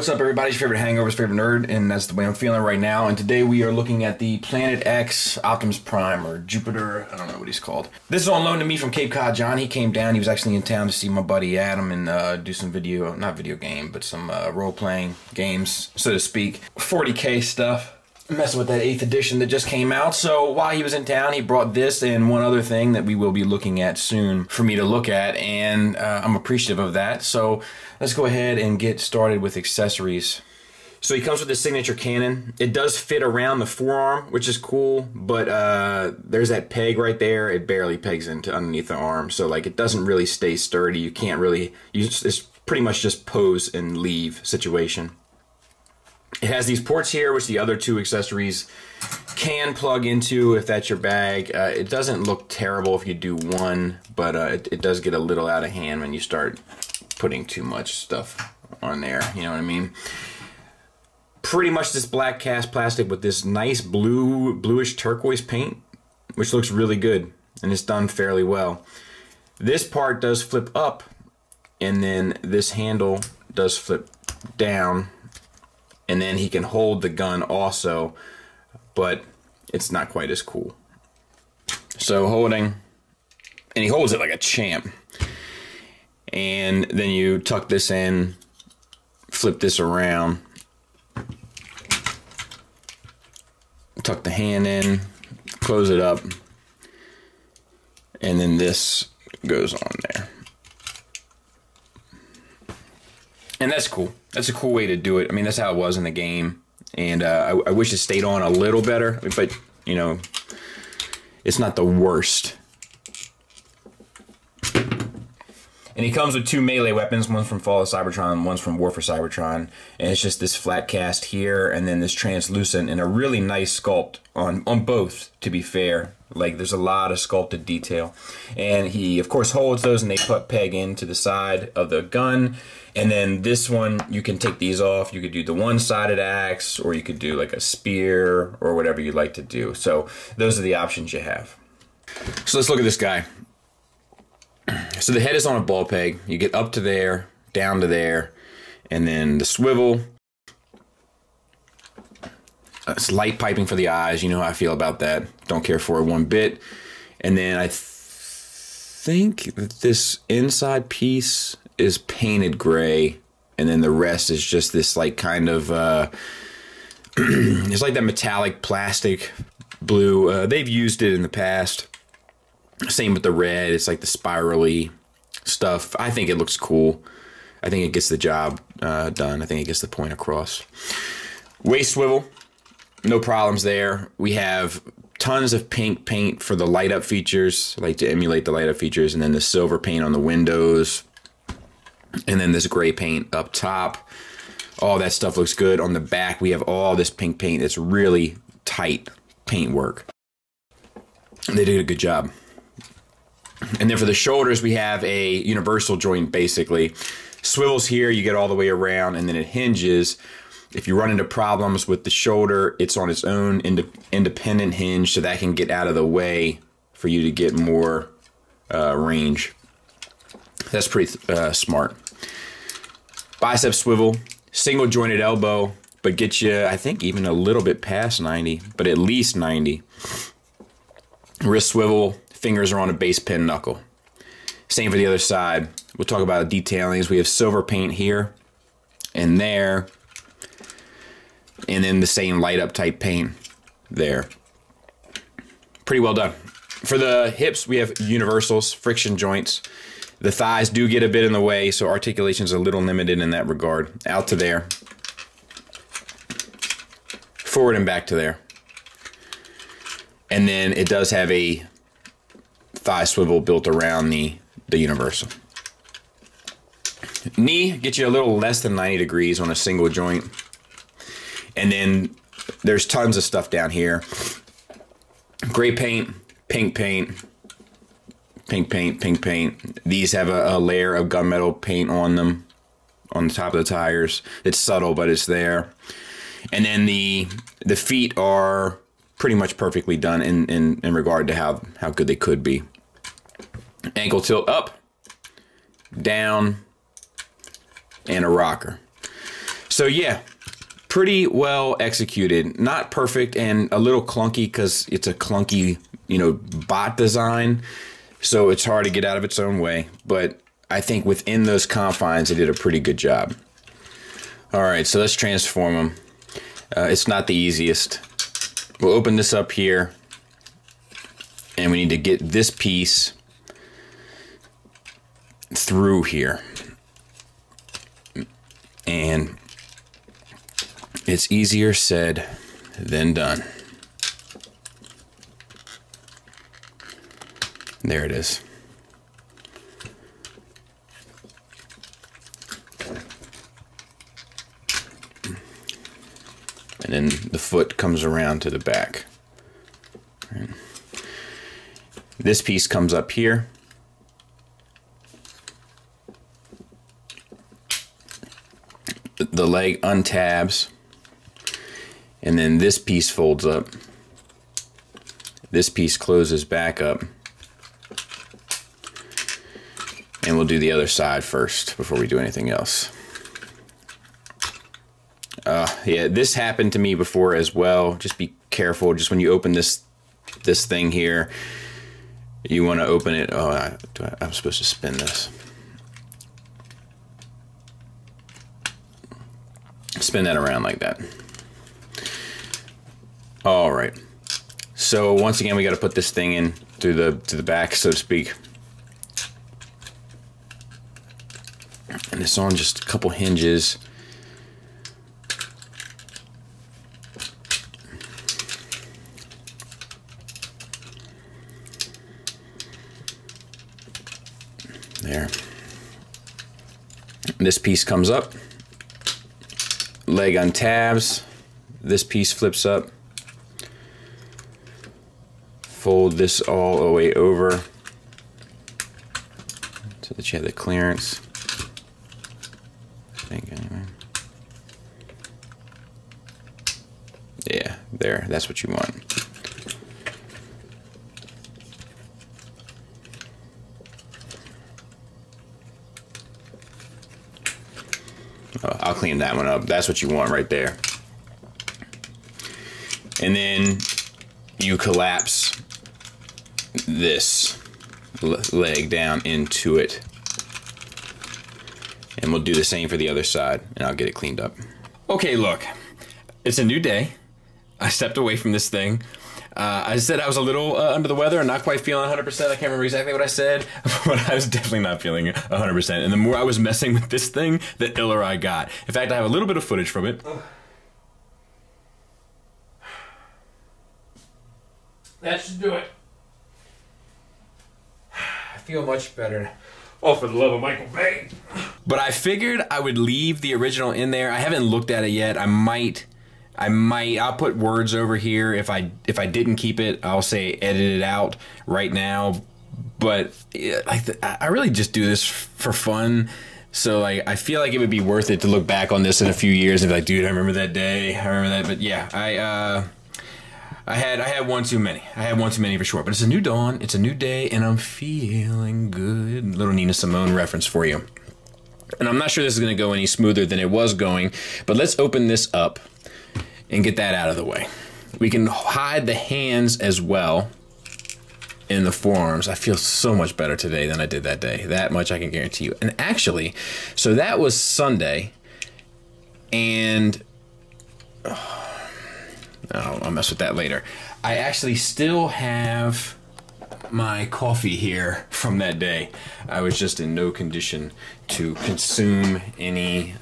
What's up, everybody? It's your favorite hangovers, favorite nerd, and that's the way I'm feeling right now. And today we are looking at the Planet X Optimus Prime, or Jupiter, I don't know what he's called. This is on loan to me from Cape Cod John. He came down, he was actually in town to see my buddy Adam and do some video, not video game, but some role-playing games, so to speak. 40K stuff. Messing with that 8th edition that just came out. So while he was in town, he brought this and one other thing that we will be looking at soon for me to look at, and I'm appreciative of that. So let's go ahead and get started with accessories. So he comes with the signature cannon. It does fit around the forearm, which is cool, but there's that peg right there. It barely pegs into underneath the arm, so like it doesn't really stay sturdy. You can't really, it's pretty much just pose and leave situation. It has these ports here, which the other two accessories can plug into if that's your bag. It doesn't look terrible if you do one, but it does get a little out of hand when you start putting too much stuff on there, you know what I mean? Pretty much this black cast plastic with this nice bluish turquoise paint, which looks really good, and it's done fairly well. This part does flip up, and then this handle does flip down. And then he can hold the gun also, but it's not quite as cool. So holding, and he holds it like a champ. And then you tuck this in, flip this around, tuck the hand in, close it up, and then this goes on there. And that's cool. That's a cool way to do it. I mean, that's how it was in the game. And I wish it stayed on a little better. But, you know, it's not the worst. And he comes with two melee weapons. One's from Fall of Cybertron, one's from War for Cybertron. And it's just this flat cast here, and then this translucent, and a really nice sculpt on both, to be fair. Like, there's a lot of sculpted detail. And he, of course, holds those, and they peg into the side of the gun. And then this one, you can take these off. You could do the one-sided axe, or you could do like a spear, or whatever you'd like to do. So those are the options you have. So let's look at this guy. So the head is on a ball peg. You get up to there, down to there, and then the swivel. It's light piping for the eyes. You know how I feel about that. Don't care for it one bit. And then I think that this inside piece is painted gray, and then the rest is just this like kind of it's like that metallic plastic blue. They've used it in the past. Same with the red. It's like the spirally stuff. I think it looks cool. I think it gets the job done. I think it gets the point across. Waist swivel, no problems there. We have tons of pink paint for the light up features, like to emulate the light up features, and then the silver paint on the windows, and then this gray paint up top. All that stuff looks good. On the back, we have all this pink paint. It's really tight paint work. They did a good job. And then for the shoulders, we have a universal joint, basically. Swivels here, you get all the way around, and then it hinges. If you run into problems with the shoulder, it's on its own independent hinge, so that can get out of the way for you to get more range. That's pretty smart. Bicep swivel, single jointed elbow, but get you, I think, even a little bit past 90, but at least 90. Wrist swivel, fingers are on a base pin knuckle. Same for the other side. We'll talk about the detailings. We have silver paint here and there, and then the same light up type paint there. Pretty well done. For the hips, we have universals, friction joints. The thighs do get a bit in the way, so articulation is a little limited in that regard. Out to there. Forward and back to there. And then it does have a thigh swivel built around the universal. Knee gets you a little less than 90 degrees on a single joint. And then there's tons of stuff down here. Gray paint, pink paint, pink paint, pink paint. These have a layer of gunmetal paint on them, on the top of the tires. It's subtle, but it's there. And then the feet are pretty much perfectly done in regard to how good they could be. Ankle tilt up, down, and a rocker. So yeah, pretty well executed. Not perfect and a little clunky because it's a clunky, you know, bot design. So it's hard to get out of its own way. But I think within those confines, it did a pretty good job. All right, so let's transform them. It's not the easiest. We'll open this up here. And we need to get this piece through here. And it's easier said than done. There it is. And then the foot comes around to the back. This piece comes up here. The leg untabs. And then this piece folds up. This piece closes back up. And we'll do the other side first before we do anything else. Yeah, this happened to me before as well. Just be careful. Just when you open this thing here, you want to open it. Oh, I'm supposed to spin this. Spin that around like that. All right. So once again, we got to put this thing in through the back, so to speak. And it's on just a couple hinges. There. This piece comes up. Leg untabs. This piece flips up. Fold this all the way over so that you have the clearance. I think anyway. Yeah, there. That's what you want. I'll clean that one up. That's what you want right there. And then you collapse this leg down into it. And we'll do the same for the other side, and I'll get it cleaned up. Okay, look. It's a new day. I stepped away from this thing. I said I was a little under the weather and not quite feeling 100%. I can't remember exactly what I said, but I was definitely not feeling 100%. And the more I was messing with this thing, the iller I got. In fact, I have a little bit of footage from it. That should do it. I feel much better. Oh, for the love of Michael Bay. But I figured I would leave the original in there. I haven't looked at it yet. I'll put words over here. If I didn't keep it, I'll say edit it out right now. But I really just do this for fun. So like, I feel like it would be worth it to look back on this in a few years and be like, dude, I remember that day. I remember that. But yeah, I had one too many. I had one too many for sure. But it's a new dawn. It's a new day, and I'm feeling good. Little Nina Simone reference for you. And I'm not sure this is going to go any smoother than it was going. But let's open this up and get that out of the way. We can hide the hands as well in the forearms. I feel so much better today than I did that day. That much I can guarantee you. And actually, so that was Sunday, and I'll mess with that later. I actually still have my coffee here from that day. I was just in no condition to consume any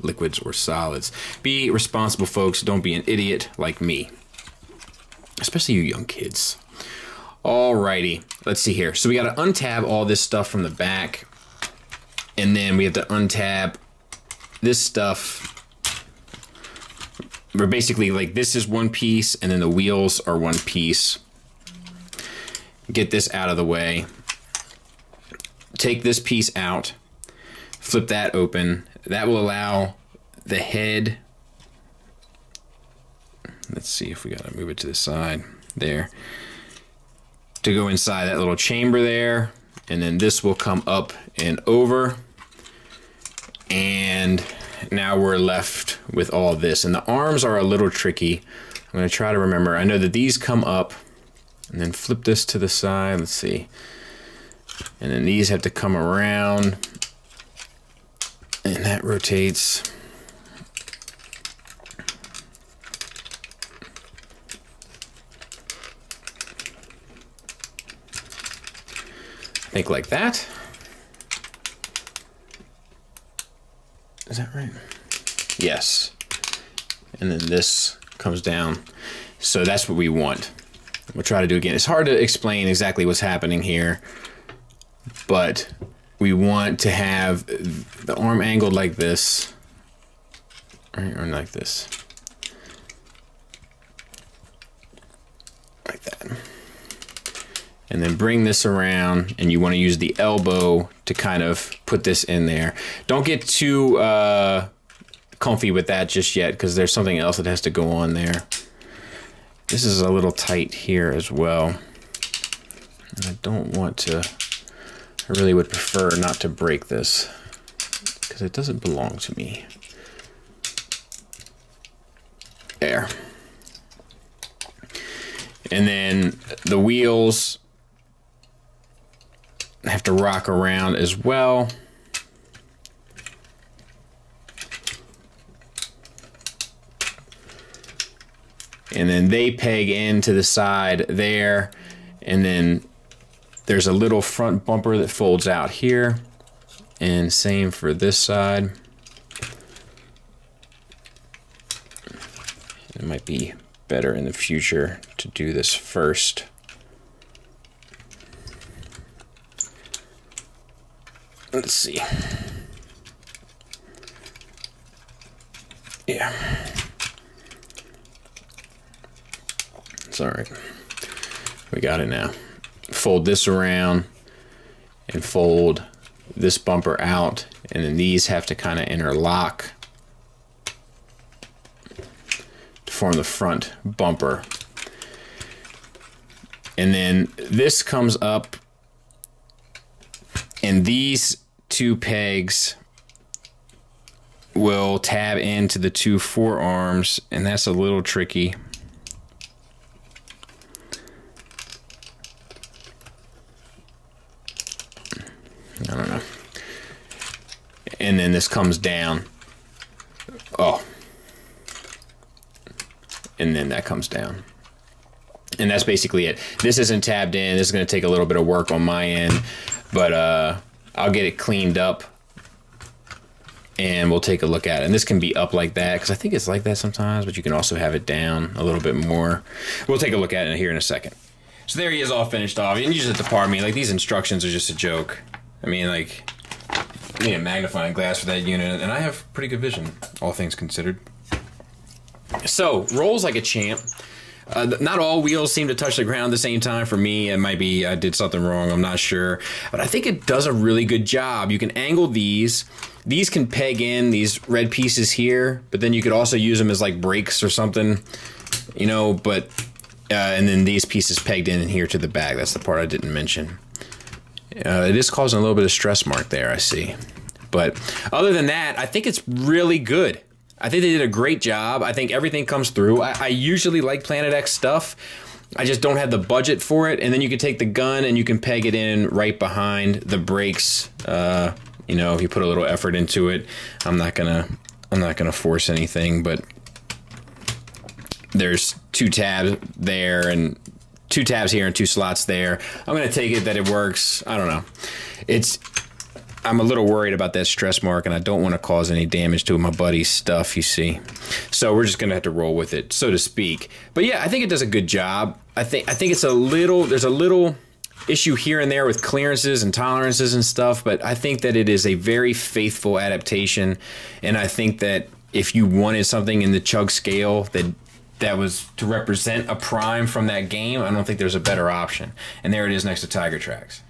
liquids or solids. Be responsible, folks. Don't be an idiot like me. Especially you young kids. Alrighty, let's see here. So we got to untab all this stuff from the back. And then we have to untab this stuff. We're basically like, this is one piece, and then the wheels are one piece. Get this out of the way. Take this piece out. Flip that open. That will allow the head. Let's see if we gotta move it to the side. There. To go inside that little chamber there. And then this will come up and over. And now we're left with all this. And the arms are a little tricky. I'm going to try to remember. I know that these come up and then flip this to the side. Let's see. And then these have to come around. And that rotates. I think like that. Is that right? Yes. And then this comes down. So that's what we want. We'll try to do it again. It's hard to explain exactly what's happening here, but we want to have the arm angled like this, right, or like this. Like that. And then bring this around, and you want to use the elbow to kind of put this in there. Don't get too comfy with that just yet, because there's something else that has to go on there. This is a little tight here as well. And I don't want to, I really would prefer not to break this, because it doesn't belong to me. There. And then the wheels have to rock around as well. And then they peg into the side there. And then there's a little front bumper that folds out here. And same for this side. It might be better in the future to do this first. Let's see. Yeah. It's all right. We got it now. Fold this around and fold this bumper out, and then these have to kind of interlock to form the front bumper. And then this comes up, and these two pegs will tab into the two forearms, and that's a little tricky. I don't know. And then this comes down. Oh. And then that comes down. And that's basically it. This isn't tabbed in. This is going to take a little bit of work on my end, but I'll get it cleaned up and we'll take a look at it. And this can be up like that, because I think it's like that sometimes, but you can also have it down a little bit more. We'll take a look at it here in a second. So there he is, all finished off. And you just have to pardon me, like, these instructions are just a joke. I mean, like, I need a magnifying glass for that unit, and I have pretty good vision, all things considered. So, rolls like a champ. Not all wheels seem to touch the ground at the same time. For me, it might be I did something wrong, I'm not sure. But I think it does a really good job. You can angle these. These can peg in these red pieces here, but then you could also use them as like brakes or something, you know, but, and then these pieces pegged in here to the back. That's the part I didn't mention. It is causing a little bit of stress mark there, I see. But other than that, I think it's really good. I think they did a great job. I think everything comes through. I usually like Planet X stuff. I just don't have the budget for it. And then you can take the gun and you can peg it in right behind the brakes. You know, if you put a little effort into it. I'm not gonna force anything, but there's two tabs there and two tabs here and two slots there. I'm gonna take it that it works. I don't know. I'm a little worried about that stress mark, and I don't want to cause any damage to my buddy's stuff, you see. So we're just gonna have to roll with it, so to speak. But yeah, I think it does a good job. I think it's there's a little issue here and there with clearances and tolerances and stuff, but I think that it is a very faithful adaptation, and I think that if you wanted something in the chug scale that was to represent a Prime from that game, I don't think there's a better option. And there it is next to Tiger Tracks.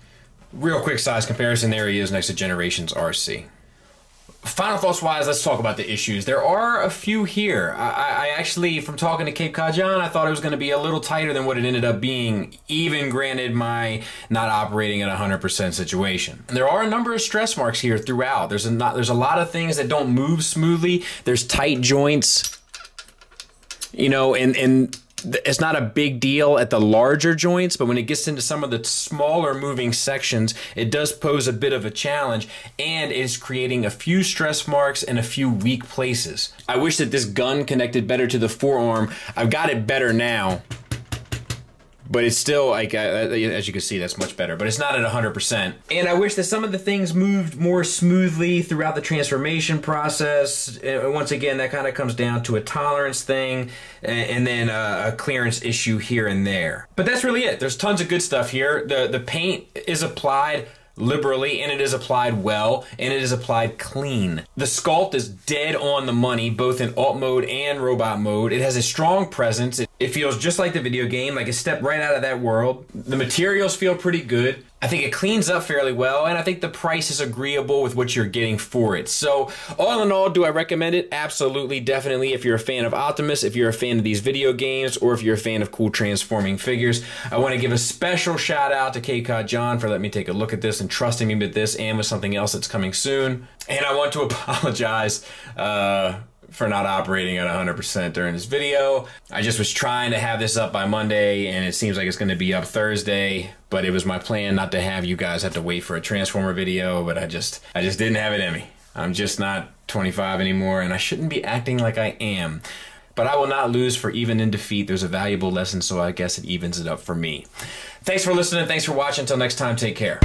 Real quick size comparison, there he is next to Generations RC. Final thoughts wise, let's talk about the issues. There are a few here. I actually, from talking to Cape Cod John, I thought it was going to be a little tighter than what it ended up being, even granted my not operating at 100% situation. There are a number of stress marks here throughout. There's a lot of things that don't move smoothly. There's tight joints, you know, and it's not a big deal at the larger joints, but when it gets into some of the smaller moving sections, it does pose a bit of a challenge, and it's creating a few stress marks and a few weak places. I wish that this gun connected better to the forearm. I've got it better now, but it's still, like, as you can see, that's much better, but it's not at 100%. And I wish that some of the things moved more smoothly throughout the transformation process. Once again, that kind of comes down to a tolerance thing, and then a clearance issue here and there. But that's really it. There's tons of good stuff here. The paint is applied liberally, and it is applied well, and it is applied clean. The sculpt is dead on the money, both in alt mode and robot mode. It has a strong presence. It feels just like the video game, like it stepped right out of that world. The materials feel pretty good. I think it cleans up fairly well, and I think the price is agreeable with what you're getting for it. So, all in all, do I recommend it? Absolutely, definitely. If you're a fan of Optimus, if you're a fan of these video games, or if you're a fan of cool transforming figures, I want to give a special shout out to Cape Cod John for letting me take a look at this and trusting me with this and with something else that's coming soon. And I want to apologize for not operating at 100% during this video. I just was trying to have this up by Monday, and it seems like it's going to be up Thursday, but it was my plan not to have you guys have to wait for a Transformer video, but I just didn't have it in me. I'm just not 25 anymore, and I shouldn't be acting like I am. But I will not lose for even in defeat. There's a valuable lesson, so I guess it evens it up for me. Thanks for listening. Thanks for watching. Until next time, take care.